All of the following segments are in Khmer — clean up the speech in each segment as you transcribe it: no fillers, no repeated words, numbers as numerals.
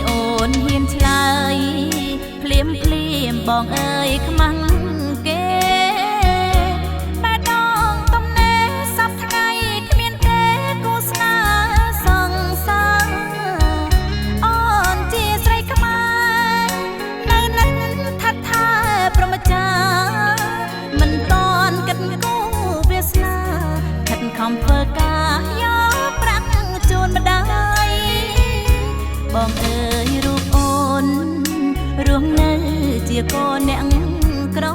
អូនហ៊ានឆ្លើយភ្លាមភ្លាមបងអើយខ្មាំងគេបែដងទំនេរសពថ្ងៃគ្មានទេគូស្នេហ៍សងសាអូនជាស្រីខ្មែរនៅនឹងថាត់ថាប្រមចាមិនតន់គិតគូវាសនាខិតខំធ្វើការយកប្រាក់ជូនម្ដាយបងអើយរូបអូនរស់នៅជាកូនអ្នកក្រ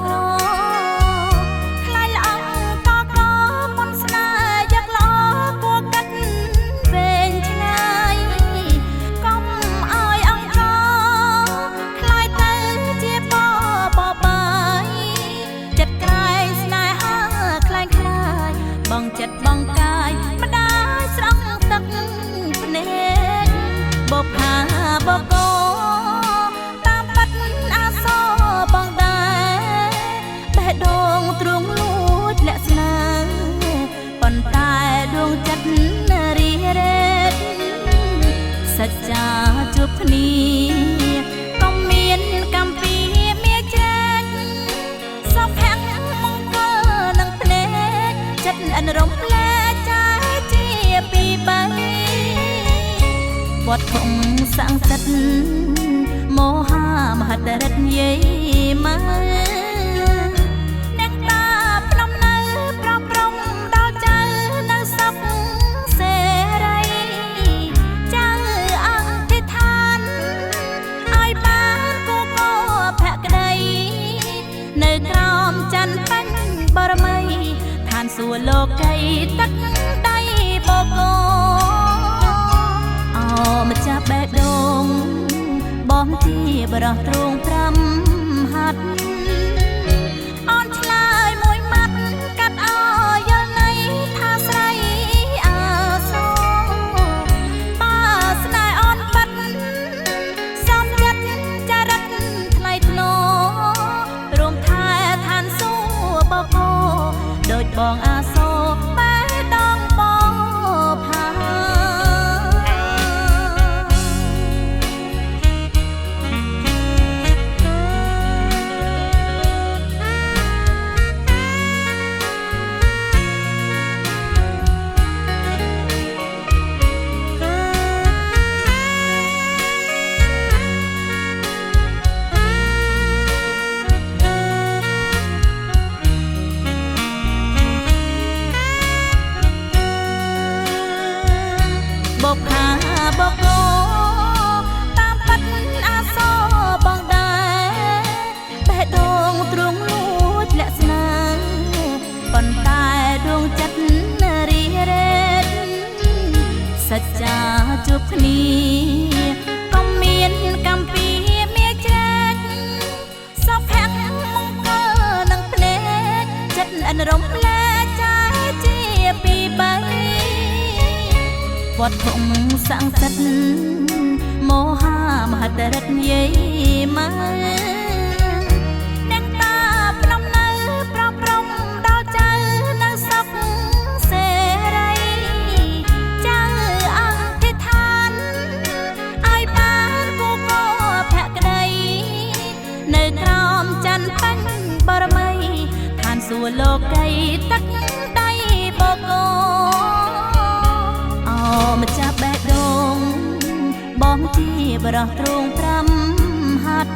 ខ្លាយល្អកកមុនស្នេហ៍យកល្អគួរកាត់វែងឆ្ងាយកុំឲ្យអង្គខ្លាយទៅជាបបាយចិត្តក្រែងស្នេហាខ្លាយខ្លាយបងចិត្តបងកាយម្ដាយស្រង់ទឹកភ្នែកបបផាបកោតាមបាត់អាសបងដែរបេះដូងទ្រង់លួចលាក់ស្នេហ៍ប៉ុន្តែដួងចិត្តរីរែកសច្ចាជួបគ្នាកុំមានកម្មពីមានចែកសុភ័ក្រមង្គលនឹងភ្នែកចិត្តអនរំលែកចាជាពីបីវត្តធំសង្សិទ្ធមហាមហិទ្ធរិទ្ធយាយមកអ្នកតាភ្នំនៅប្រព្រំដល់ចៅនៅសុខសេរីចៅអធិដ្ឋានឲ្យបានគូកោភក្តីនៅក្រោមច័ន្ទពេញបរមីឋានសួគ៌លោកីទឹកដៃបកោម្ចាស់បេះដូងបងជាបរោះទ្រង់5ហាត់អូនឆ្លើយមួយម៉ាត់កាត់ឲ្យយល់ន័យថាស្រីអាសូបើស្នេហ៍អូនបាត់សំចិត្តចរិតថ្លៃថ្នូររួមថែឋានសួគ៌បកោដូចបងអាសូបេះដូងបងផាបបផាបកោតាមបាត់អាសបងដែរបេះដូងទ្រង់លួចលាក់ស្នេហ៍ប៉ុន្តែដួងចិត្តរីរែកសច្ចាជួបគ្នាកុំមានកម្មពីមានចែកសុភ័ក្រមង្គលនឹងភ្នែកចិត្តអនរំលែកចាជាពីបីវត្តធំសង្សិទ្ធមហាមហិទ្ធរិទ្ធយាយមកអ្នកតាភ្នំនៅប្រព្រំដល់ចៅនៅសុខសេរីចៅអធិដ្ឋានឲ្យបានគូកោភក្តីនៅក្រោមច័ន្ទពេញបរមីឋានសួគ៌លោកីទឹកដៃបកោម្ចាស់បេះដូងបងជាបរោះទ្រង់5ហាត់